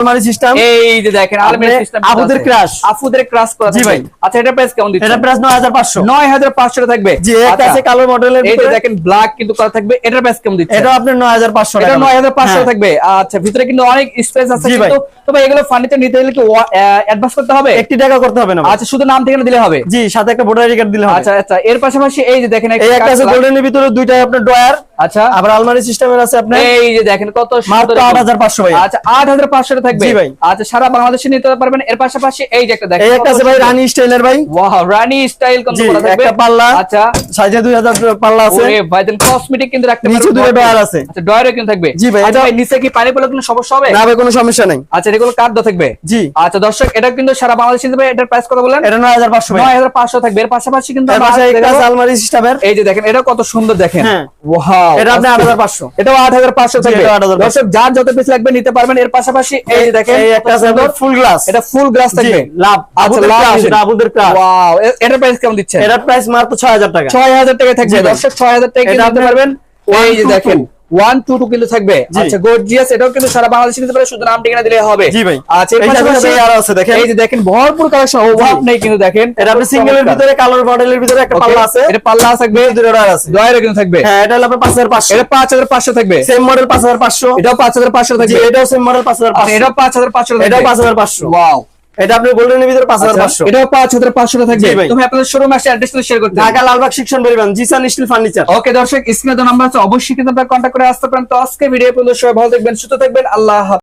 আলমারি সিস্টেম, এই যে দেখেন আলমারি সিস্টেম আফুদের ক্রাশ করা জি থাকবে। ভাই। আচ্ছা এটা প্রাইস কেমন দিচ্ছেন? এটা প্রাইস 9500 9500 থাকবে। জি, একটা আছে কালো মডেলের এই যে ভিতরে, দেখেন ব্ল্যাক কিন্তু করা থাকবে। এটার প্রাইস কেমন দিচ্ছেন? এটা আপনার 9500 এটা টাকা। 9500 হ্যাঁ। থাকবে। আচ্ছা ভিতরে কিন্তু অনেক স্পেস আছে জি ভাই। কিন্তু তবে এগুলো ফার্নিচার নিতে হলে কি অ্যাডভান্স করতে হবে? 1 টাকা করতে হবে না ভাই। আচ্ছা শুধু নাম ঠিকানা দিলে হবে? জি, সাথে একটা ভোটার আইডি কার্ড দিলে হবে। আচ্ছা আচ্ছা এর পাশাপাশি এই যে দেখেন এই একটা আছে গোল্ডেনের ভিতরে, দুইটা আপনার ডয়ার, আচ্ছা আবার আলমারি সিস্টেমের আছে আপনার। এই যে দেখেন কত মাত্র সুন্দর 8500 ভাই। আচ্ছা 8500 থাকবে। জি ভাই। আচ্ছা সারা বাংলাদেশে নিতে পারবেন। এর পাশাপাশি এই যে একটা দেখেন এই একটা আছে ভাই রানী স্টাইলের ভাই। ওয়াও রানী স্টাইল কোন জি, করা থাকবে। একটা পাল্লা, আচ্ছা সাইজে 2000 পাল্লা আছে। ওরে ভাই দেন কসমেটিক কিন্তু রাখতে নিচে পারবেন। দুটো ডয়ার আছে। আচ্ছা ডয়ারও কিন্তু থাকবে। জি ভাই, আচ্ছা এটা- ভাই নিচে কি পানি পড়লে কোনো সমস্যা হবে? না ভাই, কোনো সমস্যা নাই। আচ্ছা এগুলো কার্ড দেওয়া থাকবে। জি। আচ্ছা দর্শক এটা কিন্তু সারা বাংলাদেশে নিতে পারবেন। এটার প্রাইস কত বলেন? এটা 9500 ভাই। 9500 থাকবে। এর পাশাপাশি কিন্তু এর আমরা পাশে আরেকটা একটা আছে দেখাবো। আলমারি সিস্টেমের। এই যে দেখেন এটা কত সুন্দর দেখেন। হ্যাঁ। ওয়াও এটা আপনি 8500। এটাও 8500 জি, থাকবে। এটা 8500 দর্শক যার যত পিস লাগবে নিতে পারবেন। এর পাশাপাশি এই যে দেখেন এই একটা আছে আপনার ফুল গ্লাস। এটা ফুল গ্লাস জি, থাকবে। লাভ আচ্ছা আবুদের লাভ ক্লাস, ডিজাইন। এটা আবুদের ক্লাস। ওয়াও এটার প্রাইস কেমন দিচ্ছেন? এটার প্রাইস মাত্র 6000 টাকা। 6000 টাকা থাকবে। জি ভাই। দর্শক 6000 টাকা এটা নিতে আপনার পারবেন। এই যে 122 দেখেন 122 কিন্তু থাকবে। জি। আচ্ছা গর্জিয়াস এটাও কিন্তু সারা বাংলাদেশে নিতে পারে। শুধু নাম ঠিকানা দিলে হবে। জি ভাই। আচ্ছা এর এই পাশাপাশি সাথে আরো আছে দেখেন। এই যে দেখেন ভরপুর কালেকশন অভাব নেই কিন্তু দেখেন। এটা আপনি সিঙ্গেলের ভিতরে কালার মডেলের ভিতরে একটা Okay, পাল্লা আছে। এটা পাল্লা থাকবে। দুটো ডয়ার আছে। ডয়ারও কিন্তু থাকবে। হ্যাঁ, এটা হলো আপনার 5500। এটা 5500 থাকবে। Same model 5500। এটাও 5500 জি, থাকবে। এটাও সেম মডেল আচ্ছা 5500। এটাও 5500 থাকবে। এটাও 5500। ওয়াও এটা আপনি গোল্ডেনের ভিতরে 5500। এটাও 5500 থাকবে। জি ভাই। তুমি আপনাদের শোরুমে আসে অ্যাড্রেস শেয়ার করতে। ঢাকা লালবাগ শিক্ষণ পরিবহন, জিসান স্টিল ফার্নিচার। ওকে দর্শক স্ক্রিনে তো নাম্বার আছে, অবশ্যই কিন্তু আপনারা কন্টাক্ট করে আসতে পারেন। তো আজকে ভিডিও পর্যন্ত সবাই ভালো থাকবেন, সুস্থ থাকবেন। আল্লাহ হাফেজ।